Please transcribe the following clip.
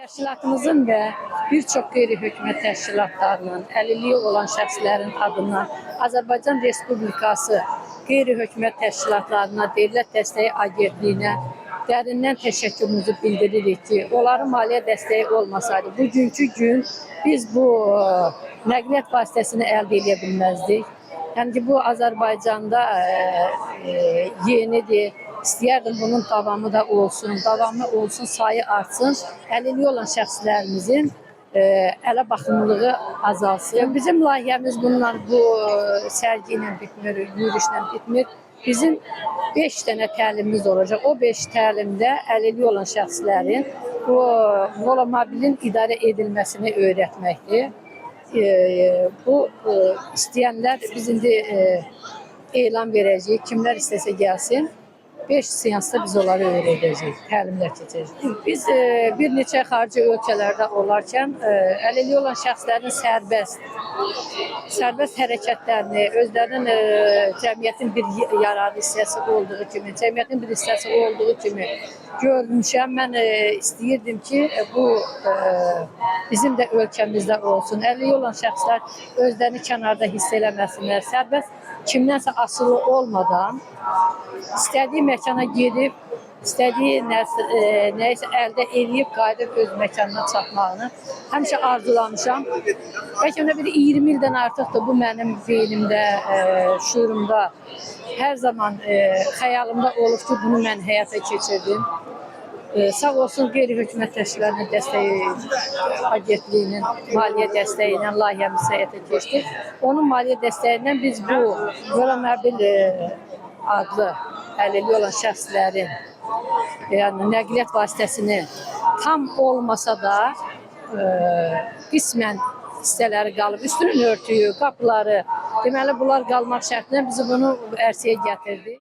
Təşkilatımızın və bir çox qeyri-hökumət təşkilatlarının, əlilliyi olan şəxslərin adından Azərbaycan Respublikası qeyri-hökumət təşkilatlarına, Dövlət Dəstəyi Agentliyinə dərindən təşəkkürümüzü bildiririk ki, onların maliyyə dəstəyi olmasaydı, bugünkü gün biz bu nəqliyyat vasitəsini əldə edə bilməzdik. Yəni ki, bu Azərbaycanda yenidir. İstəyərdim bunun davamı olsun, sayı artsın. Əlilliyi olan şəxslərimizin ələ baxımlılığı azalsın. Bizim layihəmiz bunlar bu sərgi ilə bitmir, yürüyüşlə bitmir. Bizim 5 dənə təlimimiz olacaq. O 5 təlimdə əlilliyi olan şəxslərin bu volomobilin idarə edilməsini öyrətməkdir. Bu istəyənlər biz indi elan verəcəyik. Kimlər istəsə gəlsin. 5 seansda biz onları öyrədəcəyik, təlimlər keçəcəyik. Biz bir neçə xarici ölkələrdə olarkən əlilliyi olan şəxslərin sərbəst hərəkətlərini, özlərinin cəmiyyətin bir yararlı hissəsi olduğu kimi, görmüşəm. Mən istəyirdim ki, bu bizim də ölkəmizdə olsun. Əlilliyi olan şəxslər özlərini kənarda hiss eləməsinlər. Sərbəst kimdənsə asılı olmadan istədiyi məkana gedib, istədiyi nəyisə əldə edib, qayıdıb öz məkanına çatmağını həmişə arzulamışam. Bəlkə bir 20 ildən artıqdır bu mənim beynimdə, şuurumda, hər zaman xəyalımda olub ki, bunu mən həyata keçirdim. Sağ olsun qeyri-hökumət təşkilatlarının dəstəyi agentliyinin maliyyə dəstəyi ilə layihəmiz həyata keçdik. Onun maliyyə dəstəyi ilə biz bu volomobil adlı əlilliyi olan şəxslərin yəni nəqliyyat vasitəsini tam olmasa da qismən hissələri qalıb, üstünün örtüyü, qapıları, deməli bunlar qalmaq şərtilə bizi bunu ərsəyə gətirdi.